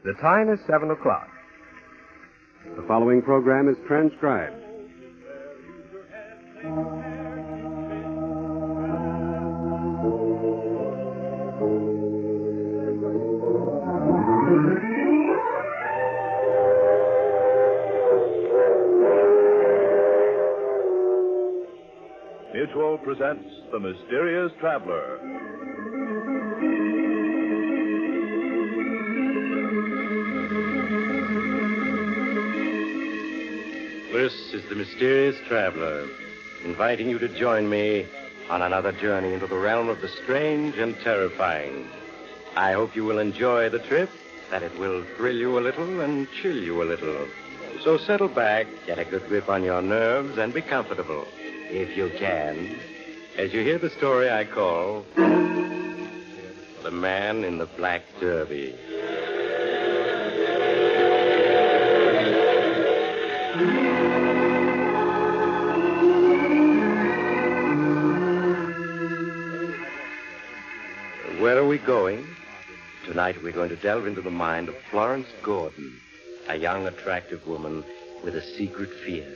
The time is 7 o'clock. The following program is transcribed. Mutual presents The Mysterious Traveler. This is The Mysterious Traveler, inviting you to join me on another journey into the realm of the strange and terrifying. I hope you will enjoy the trip, that it will thrill you a little and chill you a little. So settle back, get a good grip on your nerves, and be comfortable, if you can, as you hear the story I call The Man in the Black Derby. Where are we going? Tonight we're going to delve into the mind of Florence Gordon, a young, attractive woman with a secret fear.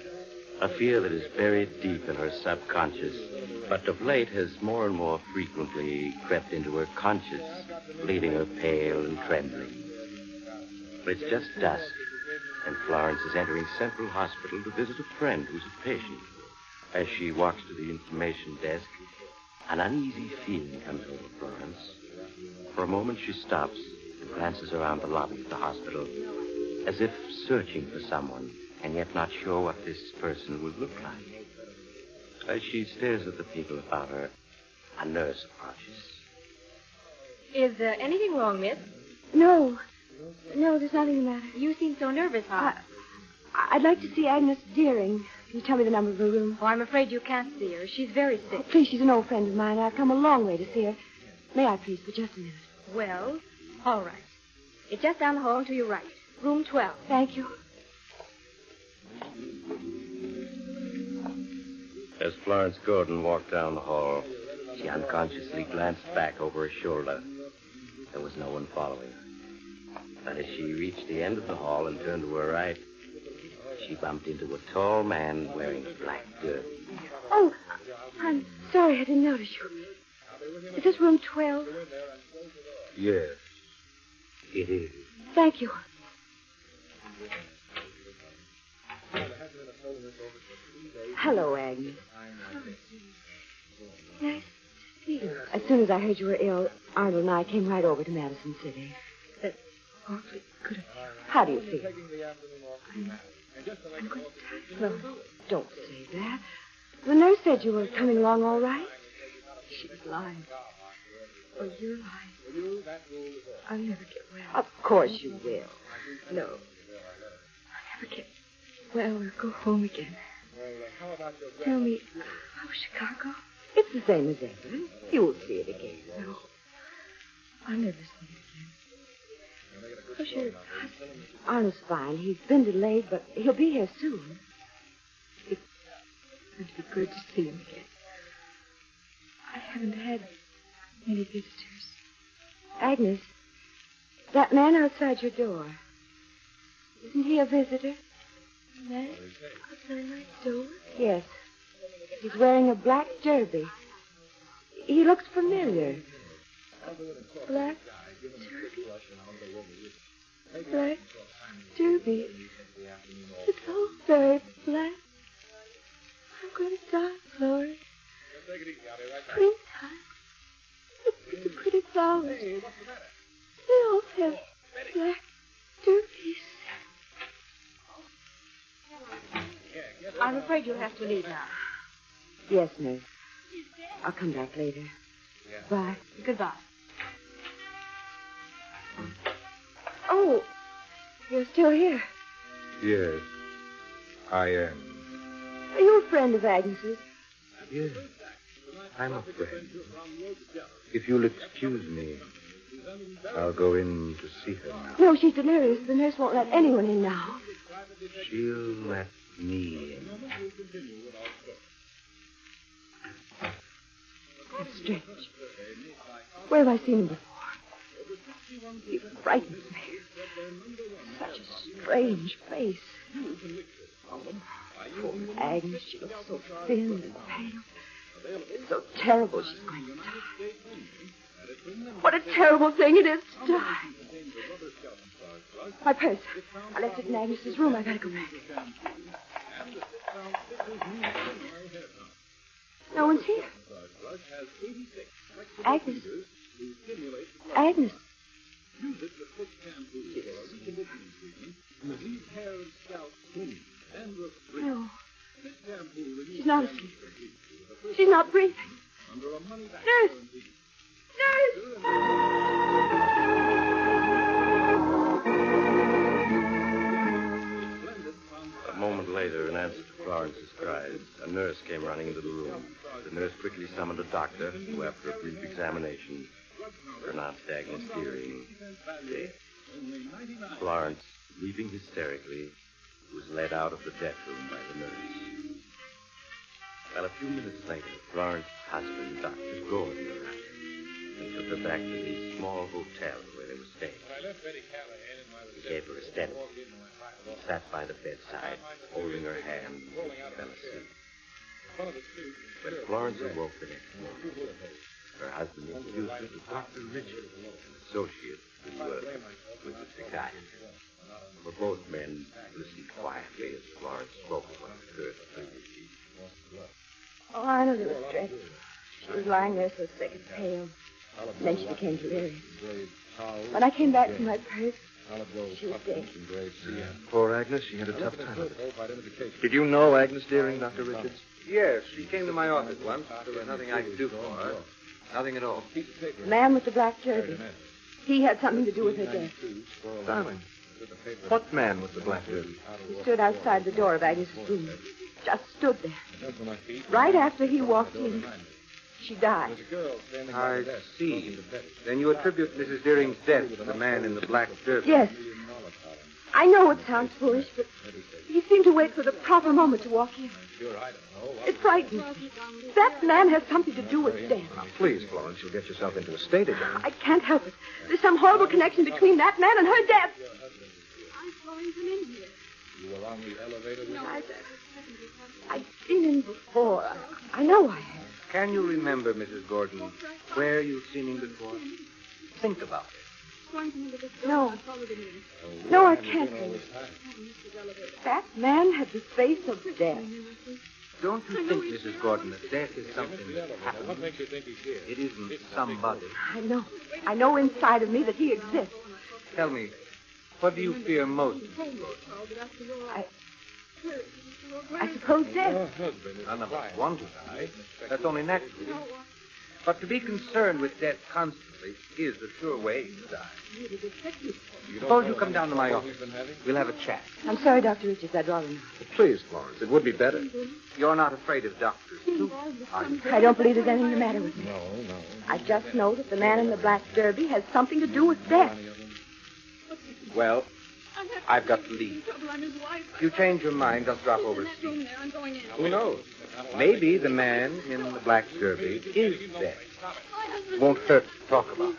A fear that is buried deep in her subconscious, but of late has more and more frequently crept into her conscious, leaving her pale and trembling. But it's just dusk, and Florence is entering Central Hospital to visit a friend who's a patient. As she walks to the information desk, an uneasy feeling comes over Florence. For a moment, she stops and glances around the lobby of the hospital, as if searching for someone, and yet not sure what this person would look like. As she stares at the people about her, a nurse approaches. Is there anything wrong, miss? No, there's nothing the matter. You seem so nervous, huh? I'd like to see Agnes Deering. Can you tell me the number of her room? Oh, I'm afraid you can't see her. She's very sick. Oh, please, she's an old friend of mine. I've come a long way to see her. May I, please, for just a minute? Well, all right. It's just down the hall and to your right. Room 12. Thank you. As Florence Gordon walked down the hall, she unconsciously glanced back over her shoulder. There was no one following her. But as she reached the end of the hall and turned to her right, she bumped into a tall man wearing a black derby. Oh, I'm sorry I didn't notice you. Is this room 12? Yes, it is. Thank you. Hello, Agnes. Nice to see you. As soon as I heard you were ill, Arnold and I came right over to Madison City. That's awfully good of you. How do you feel? I'm going to die. No, don't say that. The nurse said you were coming along all right. She was lying. Oh, you're lying. I'll never get well. Of course you will. No. I'll never get well or go home again. Tell me, how's Chicago? It's the same as ever. You'll see it again. No. I'll never see it again. How's your husband? Arnold's fine. He's been delayed, but he'll be here soon. It's going to be good to see him again. I haven't had many visitors. Agnes, that man outside your door, isn't he a visitor? Man outside my door? Yes. He's wearing a black derby. He looks familiar. Black derby? Black derby. It's all very black. I'm going to die, Florence. Springtime. Look at the pretty flowers. They all have black derbies. I'm afraid you'll have to leave now. Yes, nurse. I'll come back later. Bye. Goodbye. Oh, you're still here. Yes, I am. Are you a friend of Agnes's? Yes, I'm a friend. If you'll excuse me, I'll go in to see her now. No, she's delirious. The nurse won't let anyone in now. She'll let me in. That's strange. Where have I seen him before? He frightens me. Such a strange face. Oh, poor Agnes. She looks so thin and pale. So terrible she's going to die. What a terrible thing it is to die. My purse. I left it in Agnes's room. I gotta go back. No one's here. Agnes. Agnes. No. She's not asleep. She's not breathing. Nurse! Nurse! A moment later, in answer to Florence's cries, a nurse came running into the room. The nurse quickly summoned a doctor, who, after a brief examination, pronounced Agnes Deering dead. Florence, weeping hysterically, was led out of the death room by the nurse. Well, a few minutes later, Florence's husband, Dr. Gordon, arrived and took her back to the small hotel where they were staying. He gave her a sedative. He sat by the bedside, holding her hand until she fell asleep. When Florence awoke the next morning, her husband introduced her to Dr. Richard, an associate who worked with the psychiatrist. For both men listened quietly as Florence spoke of what occurred previously. Oh, I know it was dreadful. She was lying there so sick and pale. And then she became delirious. When I came back from my purse, she was dead. Poor Agnes, she had a tough time with it. Did you know Agnes Deering, Dr. Richards? Yes, she came to my office once. There was nothing I could do for her. Nothing at all. The man with the black derby. He had something to do with her death. Darling, what man with the black derby? He stood outside the door of Agnes's room. Just stood there. Right after he walked in, she died. I see. Then you attribute Mrs. Deering's death to the man in the black derby? Yes. I know it sounds foolish, but he seemed to wait for the proper moment to walk in. It frightens me. That man has something to do with death. Now, please, Florence, you'll get yourself into a state again. I can't help it. There's some horrible connection between that man and her death. I'm following him in here. You were on the elevator with I've been in before. I know I have. Can you remember, Mrs. Gordon, where you've seen him before? Think about it. No. No, I can't think. That man had the face of death. Don't you think, Mrs. Gordon, that death is something that happens? What makes you think he's here? It isn't somebody. I know. I know inside of me that he exists. Tell me, what do you fear most? I suppose death. None of us want to die. That's only natural. But to be concerned with death constantly is the sure way to die. Suppose you come down to my office. We'll have a chat. I'm sorry, Dr. Richards. I'd rather not. Please, Florence, it would be better. You're not afraid of doctors, too, are you? I don't believe there's anything the matter with me. No. I just know that the man in the black derby has something to do with death. Well, I've got to leave. If you change your mind, just drop over to see. Who knows? Maybe the man in the black derby is dead. Won't hurt to talk about it.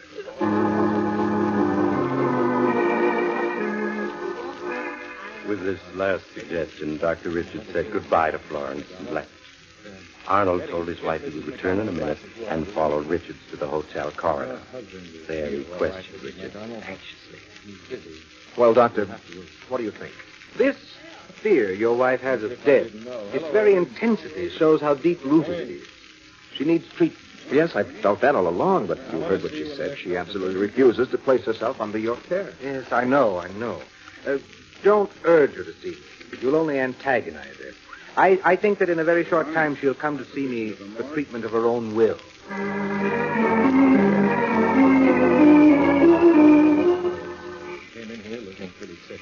With this last suggestion, Dr. Richards said goodbye to Florence and left. Arnold told his wife he would return in a minute and followed Richards to the hotel corridor. There he questioned Richards anxiously. Well, Doctor, what do you think? This fear your wife has of death, its very intensity shows how deep-rooted it is. She needs treatment. Yes, I've felt that all along, but you heard what she said. She absolutely refuses to place herself under your care. Yes, I know. Don't urge her to see me. You'll only antagonize her. I think that in a very short time she'll come to see me for treatment of her own will. Came in here looking pretty sick.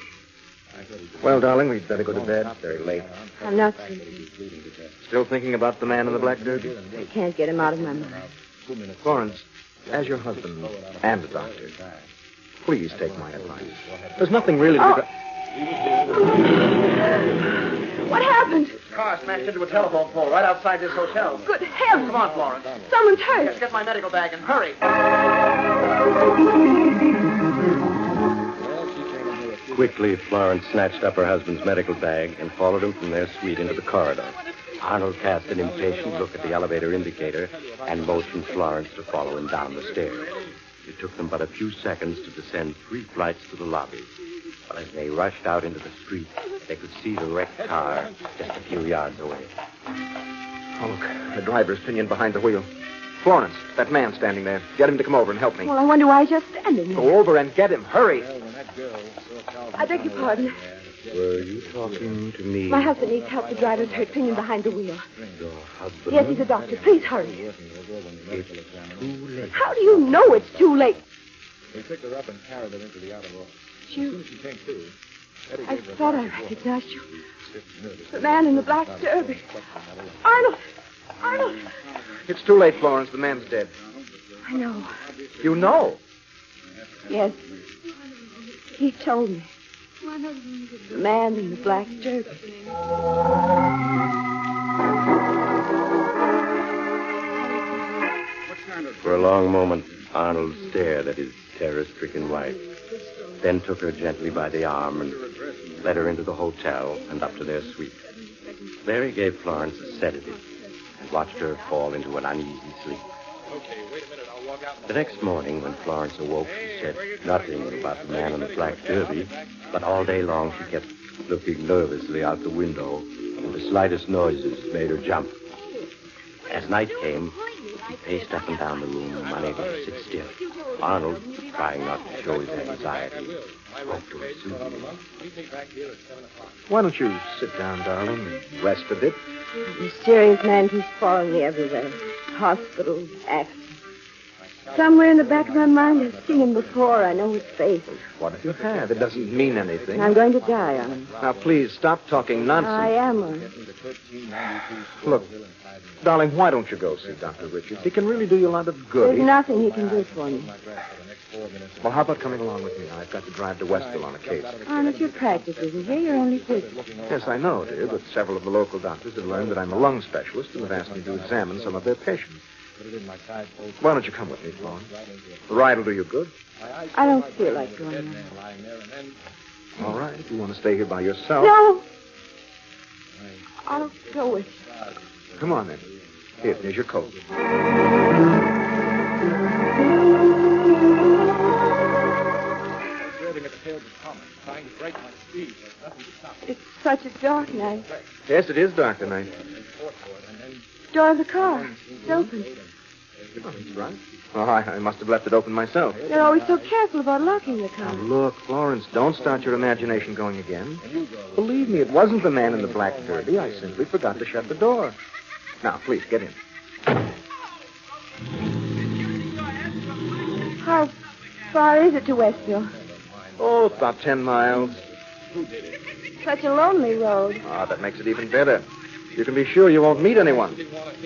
Well, darling, we'd better go to bed. It's very late. I'm not sleeping. Still thinking about the man in the black derby? I can't get him out of my mind. Florence, as your husband and a doctor, please take my advice. There's nothing really to be... What happened? Car smashed into a telephone pole right outside this hotel. Good heavens. Come on, Florence. Someone's hurt. Let's get my medical bag and hurry. Quickly, Florence snatched up her husband's medical bag and followed him from their suite into the corridor. Arnold cast an impatient look at the elevator indicator and motioned Florence to follow him down the stairs. It took them but a few seconds to descend 3 flights to the lobby. But as they rushed out into the street, they could see the wrecked car just a few yards away. Oh, look, the driver's pinioned behind the wheel. Florence, that man standing there. Get him to come over and help me. Well, I wonder why he's just standing there. Go over and get him. Hurry. I beg your pardon. Were you talking to me? My husband needs help. The driver's hurt, pinioned behind the wheel. Your husband? Yes, he's a doctor. Please hurry. It's too late. How do you know it's too late? We picked her up and carried her into the outer room. You. She came to. I thought I recognized you. The man in the black derby. Arnold! Arnold! It's too late, Florence. The man's dead. I know. You know? Yes. He told me. The man in the black derby. For a long moment, Arnold stared at his terror-stricken wife, then took her gently by the arm and led her into the hotel and up to their suite. There he gave Florence a sedative and watched her fall into an uneasy sleep. The next morning, when Florence awoke, she said nothing about the man in the black derby, but all day long she kept looking nervously out the window, and the slightest noises made her jump. As night came, he paced up and down the room, unable to sit still. Arnold, trying not to show his anxiety, spoke to her soothingly. Why don't you sit down, darling, and rest a bit? The mysterious man keeps following me everywhere. Hospitals, accidents. Somewhere in the back of my mind, I've seen him before. I know his face. What if you have? It doesn't mean anything. I'm going to die on him. Now, please, stop talking nonsense. I am on him. Look, darling, why don't you go see Dr. Richards? He can really do you a lot of good. There's nothing he can do for me. Well, how about coming along with me? I've got to drive to Westville on a case. Arnold, your practice isn't here. You're only visiting. Yes, I know, dear, but several of the local doctors have learned that I'm a lung specialist and have asked me to examine some of their patients. Why don't you come with me, Florence? The ride will do you good. I don't feel like going there. All right, if you want to stay here by yourself. No! I'll go with you. Come on, then. Here's your coat. It's such a dark night. Yes, it is dark tonight. Door of the car. It's open. Oh, that's right. Oh, I must have left it open myself. They're always so careful about locking the car. Now, look, Florence, don't start your imagination going again. Believe me, it wasn't the man in the black derby. I simply forgot to shut the door. Now, please, get in. How far is it to Westville? Oh, it's about 10 miles. Such a lonely road. Ah, that makes it even better. You can be sure you won't meet anyone,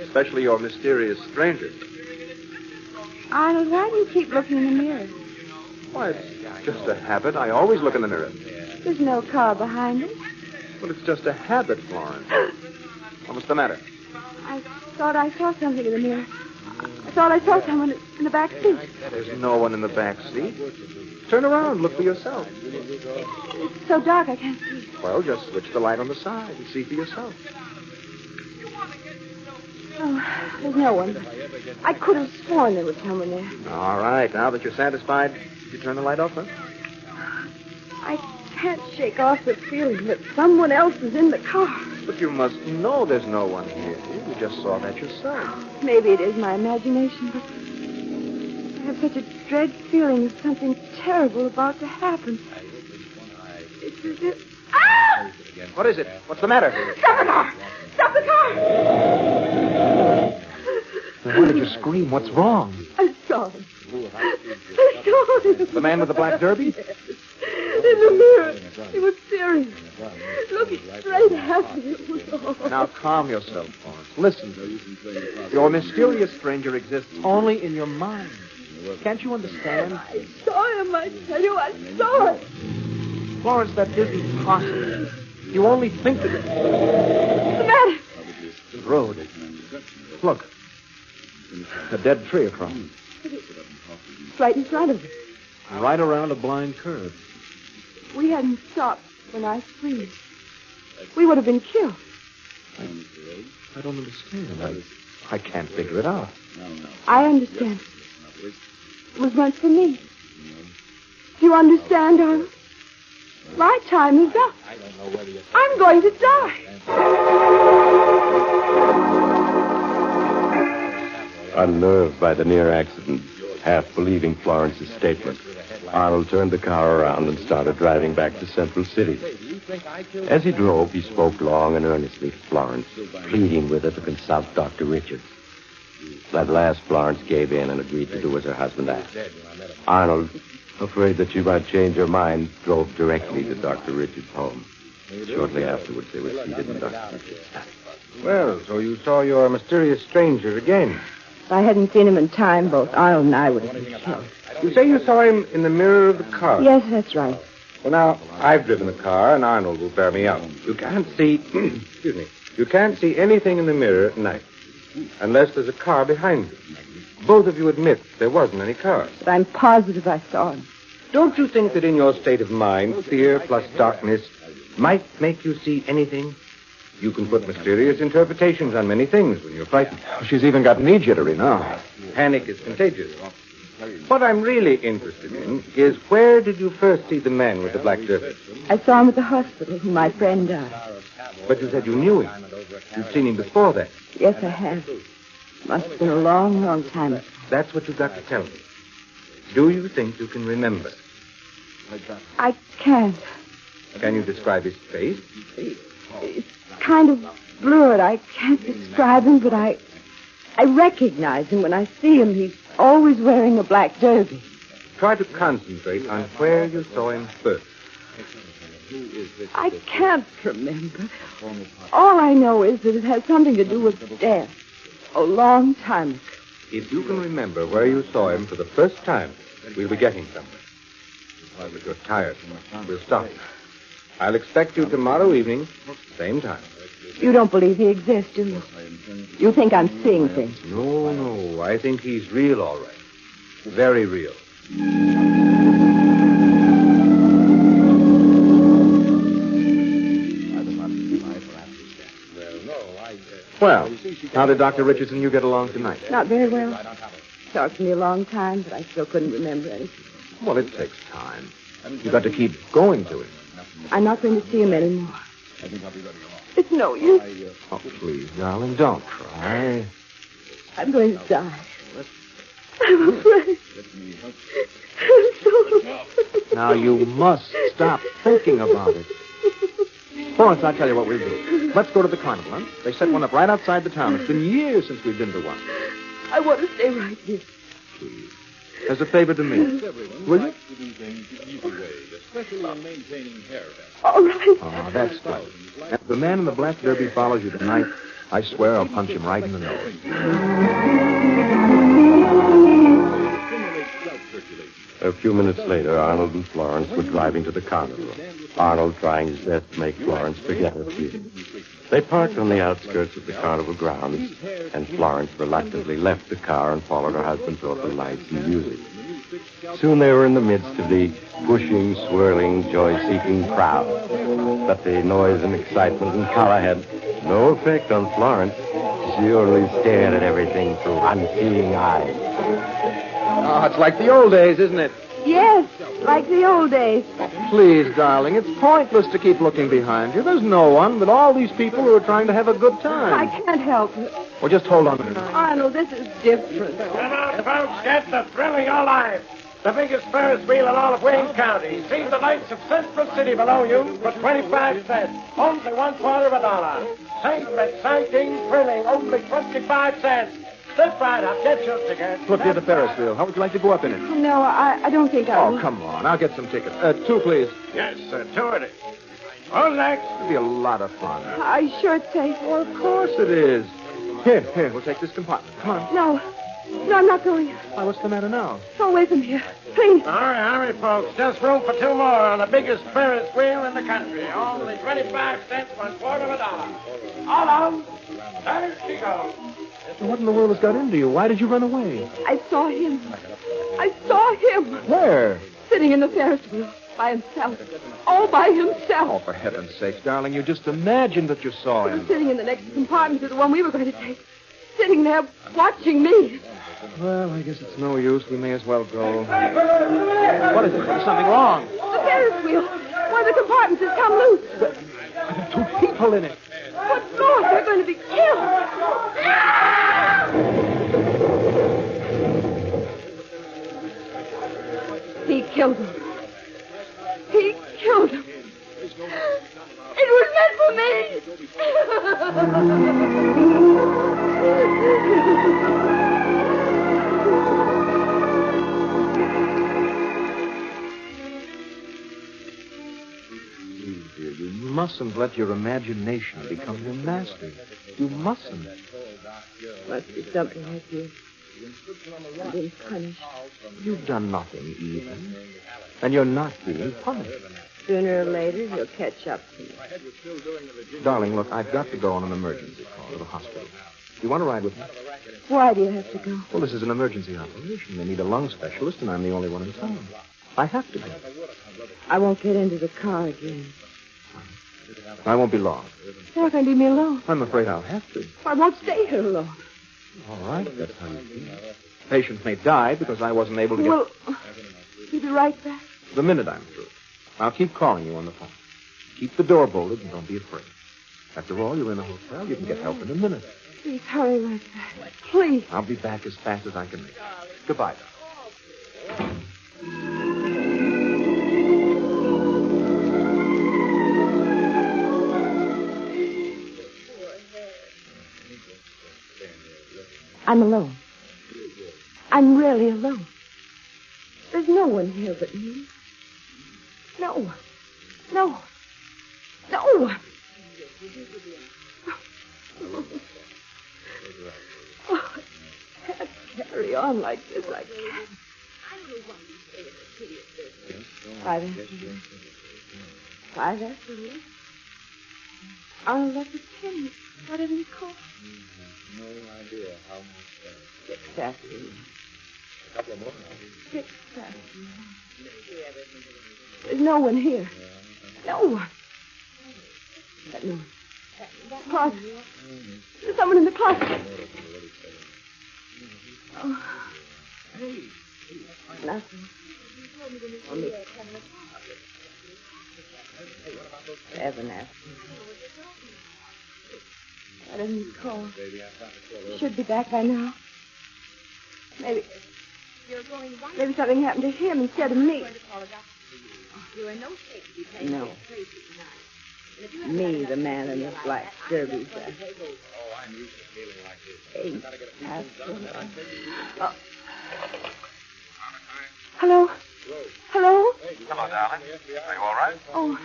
especially your mysterious stranger. Arnold, why do you keep looking in the mirror? Why, it's just a habit. I always look in the mirror. There's no car behind it. Well, it's just a habit, Florence. What's the matter? I thought I saw something in the mirror. I thought I saw someone in the back seat. There's no one in the back seat. Turn around. Look for yourself. It's so dark I can't see. Well, just switch the light on the side and see for yourself. Oh, there's no one. I could have sworn there was someone there. All right. Now that you're satisfied, you turn the light off, huh? I can't shake off the feeling that someone else is in the car. But you must know there's no one here. You just saw that yourself. Maybe it is my imagination, but I have such a dread feeling of something terrible about to happen. It's as if... Ah! What is it? What's the matter? Stop the car! Stop the car! Why did you scream? What's wrong? I saw him. I saw him. The man with the black derby? Yes. In the mirror. He was serious. Looking straight at me. Now calm yourself, Florence. Listen to me. Your mysterious stranger exists only in your mind. Can't you understand? I saw him, I tell you. I saw him. Florence, that isn't possible. You only think that... What's the matter? The road. Look. A dead tree across. It's right in front of us. Right around a blind curve. we hadn't stopped when I screamed, we would have been killed. I don't understand. I can't figure it out. I understand. It was meant for me. Do you understand, Arnold? My time is up. I'm going to die. Unnerved by the near accident, half believing Florence's statement, Arnold turned the car around and started driving back to Central City. As he drove, he spoke long and earnestly to Florence, pleading with her to consult Dr. Richards. At last, Florence gave in and agreed to do as her husband asked. Arnold, afraid that she might change her mind, drove directly to Dr. Richards' home. Shortly afterwards, they were seated in Dr. Richards' house. Well, so you saw your mysterious stranger again. If I hadn't seen him in time, both Arnold and I would have been killed. You say you saw him in the mirror of the car? Yes, that's right. Well, now, I've driven the car, and Arnold will bear me out. You can't see... excuse me. You can't see anything in the mirror at night, unless there's a car behind you. Both of you admit there wasn't any car. But I'm positive I saw him. Don't you think that in your state of mind, fear plus darkness might make you see anything? You can put mysterious interpretations on many things when you're frightened. She's even got knee jittery now. Panic is contagious. What I'm really interested in is where did you first see the man with the black derby? I saw him at the hospital when my friend died. But you said you knew him. You'd seen him before that. Yes, I have. Must have been a long, long time ago. That's what you've got to tell me. Do you think you can remember? I can't. Can you describe his face? It's kind of blurred. I can't describe him, but I recognize him when I see him. He's always wearing a black derby. Try to concentrate on where you saw him first. I can't remember. All I know is that it has something to do with death. A long time ago. If you can remember where you saw him for the first time, we'll be getting somewhere. But you're tired. We'll stop. I'll expect you tomorrow evening, same time. You don't believe he exists, do you? You think I'm seeing things. No. I think he's real, all right. Very real. Well, how did Dr. Richards and you get along tonight? Not very well. Talked to me a long time, but I still couldn't remember anything. Well, it takes time. You've got to keep going to him. I'm not going to see him anymore. It's no use. Oh, please, darling, don't cry. I'm going to die. I'm afraid. I'm so afraid. Now, you must stop thinking about it. Florence, I'll tell you what we'll do. Let's go to the carnival, huh? They set one up right outside the town. It's been years since we've been to one. I want to stay right here. Please. As a favor to me. Will you? Especially in maintaining hair. All right. Oh, that's good. If the man in the black derby follows you tonight, I swear I'll punch him right in the nose. A few minutes later, Arnold and Florence were driving to the carnival. Arnold trying his best to make Florence forget her feelings. They parked on the outskirts of the carnival grounds, and Florence reluctantly left the car and followed her husband toward the lights and music. Soon they were in the midst of the pushing, swirling, joy-seeking crowd. But the noise and excitement and color had no effect on Florence. She only stared at everything through unseeing eyes. Oh, it's like the old days, isn't it? Yes, like the old days. Please, darling, it's pointless to keep looking behind you. There's no one but all these people who are trying to have a good time. I can't help it. Well, just hold on a minute. Arnold, this is different. Come on, folks, get the thrill of your life. The biggest Ferris wheel in all of Wayne County. See the lights of Central City below you for 25 cents. Only $0.25. Safe, exciting, thrilling, only 25 cents. Slip right up, get your ticket. Look, here's the Ferris wheel. How would you like to go up in it? No, I don't think I will. Oh, come on. I'll get some tickets. Two, please. Yes, sir, 2 it is. Who's next? It'll be a lot of fun. Are you sure it's safe? Well, of course it is. Here, we'll take this compartment. Come on. No, I'm not going. Why, what's the matter now? Go away from here. Please. Hurry, folks. Just room for 2 more on the biggest Ferris wheel in the country. Only 25 cents, $0.25. All on. There she goes. What in the world has got into you? Why did you run away? I saw him. I saw him. Where? Sitting in the Ferris wheel. By himself. All by Oh, himself. for heaven's sake, darling, you just imagined that you saw He was him. sitting in the next compartment to the one we were going to take. Sitting there watching me. Well, I guess it's no use. We may as well go. What is it? There's something wrong. The Ferris wheel. One of the compartments has come loose. There are 2 people in it. But, Lord, they're going to be killed. He killed him. He killed him. It was meant for me. Dear, you mustn't let your imagination become your master. You mustn't. Must be something like this. I've been punished. You've done nothing evil. And you're not being punished. Sooner or later, he'll catch up to me. Darling, look, I've got to go on an emergency call to the hospital. Do you want to ride with me? Why do you have to go? Well, this is an emergency operation. They need a lung specialist, and I'm the only one in town. I have to go. I won't get into the car again. I won't be long. You're not going to leave me alone. I'm afraid I'll have to. I won't stay here alone. All right, that's how you feel. Patients may die because I wasn't able to get... Well, you'll be right back. The minute I'm through. I'll keep calling you on the phone. Keep the door bolted and don't be afraid. After all, you're in a hotel. You can get help in a minute. Please hurry right back. Please. I'll be back as fast as I can make it. Goodbye, darling. I'm alone. I'm really alone. There's no one here but me. No one. No one. No one. Oh, I can't carry on like this. I can't. Five afternoon. 5 afternoon. I'll let the 10. Whatever you call it. No idea how much. 6 afternoon. A couple of more. 6 afternoon. There's no one here. No one. That no one. Closet. There's someone in the closet. Oh. Nothing. Only 7 afternoon. I didn't call. Should be back by now. Maybe something happened to him instead of me. No. Me, the man in the black derby dress. Oh, I'm used to feeling like this. 8 afternoon. Oh. Hello? Hello? Hello, darling. Are you all right? Oh,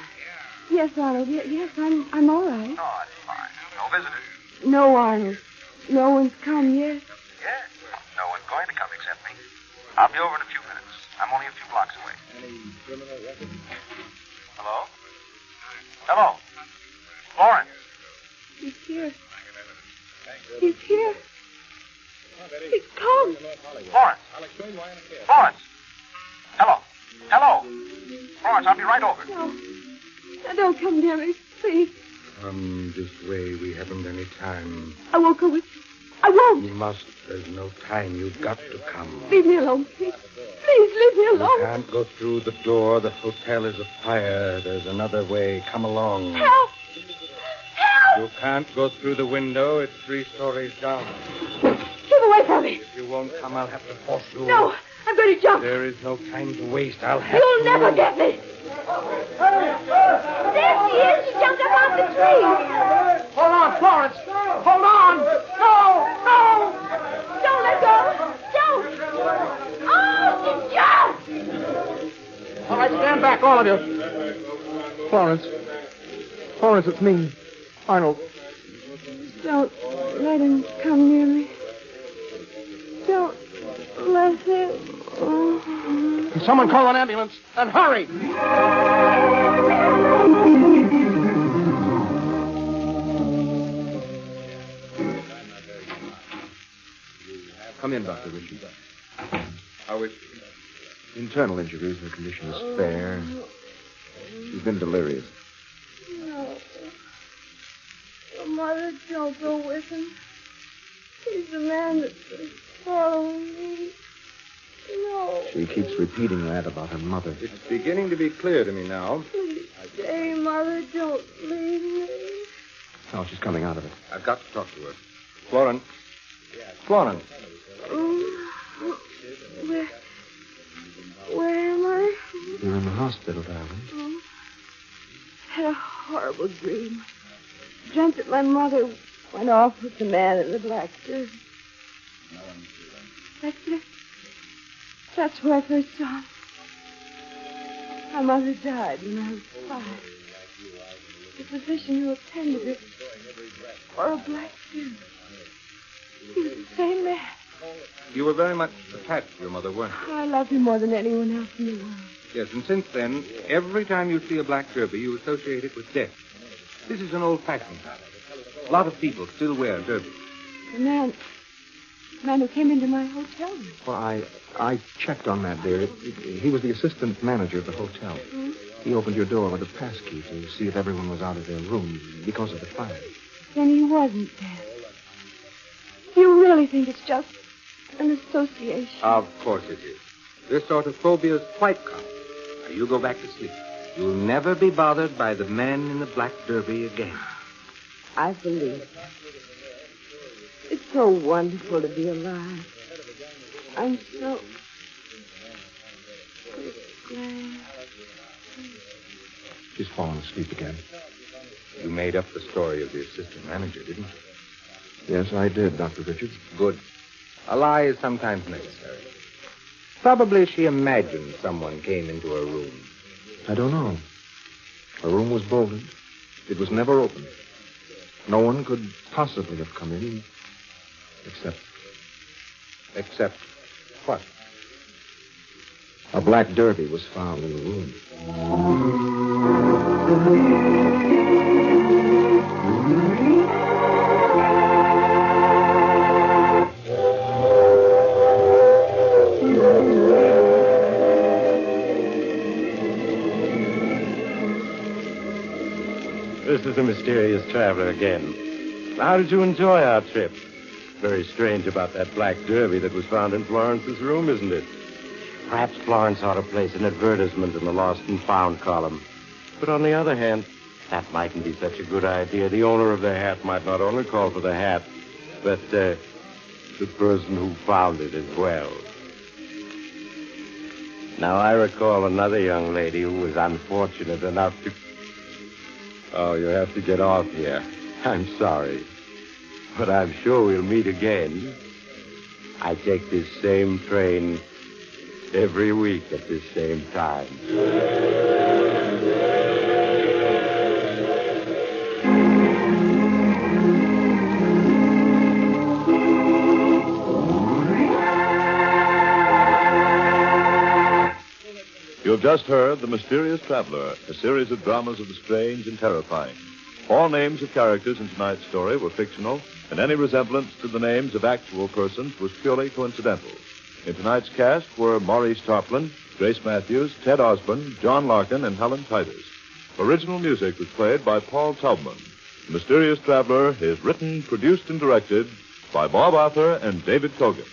yes, Arnold. Yes, I'm all right. Oh, that's fine. No visitors? No, Arnold. No one's come yet. Yes. No one's going to come except me. I'll be over in a few minutes. I'm only a few blocks away. Hello? Hello? Florence? He's here. He's here. He's come. Florence? Florence? Hello? Hello? Florence, I'll be right over. No. Now, don't come near me, please. Come this way. We haven't any time. I won't go with you. I won't. You must. There's no time. You've got to come. Leave me alone, please. Please, leave me You alone. can't go through the door. The hotel is afire. There's another way. Come along. Help! Help! You can't go through the window. It's 3 stories down. Keep away from me. If you won't come, I'll have to force you. No, I'm going to jump. There is no time to waste. I'll have You'll to. never get me. There she is. She jumped up off the tree. Hold on, Florence. Hold on. No. Don't let go. Don't. Oh, she jumped. All right, stand back, all of you. Florence, it's me. Arnold. Don't let him come near me. Don't let him. Oh. Someone call an ambulance and hurry. Come in, Dr. Richards. How is Internal injuries. The condition is fair. She's been delirious. No. Oh, Mother, don't go with him. He's the man that's been following me. No. She keeps repeating that about her mother. It's beginning to be clear to me now. Please stay, Mother. Don't leave me. Oh, she's coming out of it. I've got to talk to her. Florence. Florence. Where am I? You're in the hospital, darling. Oh. I had a horrible dream. Dreamt that my mother went off with the man in the black jersey. That's it. That's where I first saw him. My mother died when I was 5. The physician who attended her wore a black suit. He was the same man. You were very much attached to your mother, weren't you? I loved him more than anyone else in the world. Yes, and since then, every time you see a black derby, you associate it with death. This is an old-fashioned habit. A lot of people still wear derbies. The man who came into my hotel room. Well, I checked on that, dear. He was the assistant manager of the hotel. Hmm? He opened your door with a pass key to see if everyone was out of their rooms because of the fire. Then he wasn't dead. You really think it's just an association? Of course it is. This sort of phobia is quite common. Now, you go back to sleep. You'll never be bothered by the man in the black derby again. I believe. It's so wonderful to be alive. I'm so glad. She's fallen asleep again. You made up the story of the assistant manager, didn't you? Yes, I did, Dr. Richards. Good. A lie is sometimes necessary. Probably she imagined someone came into her room. I don't know. Her room was bolted. It was never opened. No one could possibly have come in except Except what? a black derby was found in the room. This is the mysterious traveler again. How did you enjoy our trip? Very strange about that black derby that was found in Florence's room, isn't it? Perhaps Florence ought to place an advertisement in the lost and found column. But on the other hand, that mightn't be such a good idea. The owner of the hat might not only call for the hat, but the person who found it as well. Now, I recall another young lady who was unfortunate enough to... Oh, you have to get off here. I'm sorry. But I'm sure we'll meet again. I take this same train every week at this same time. You've just heard The Mysterious Traveler, a series of dramas of the strange and terrifying. All names of characters in tonight's story were fictional, and any resemblance to the names of actual persons was purely coincidental. In tonight's cast were Maurice Tarplin, Grace Matthews, Ted Osborne, John Larkin, and Helen Titus. Original music was played by Paul Taubman. The Mysterious Traveler is written, produced, and directed by Bob Arthur and David Kogan.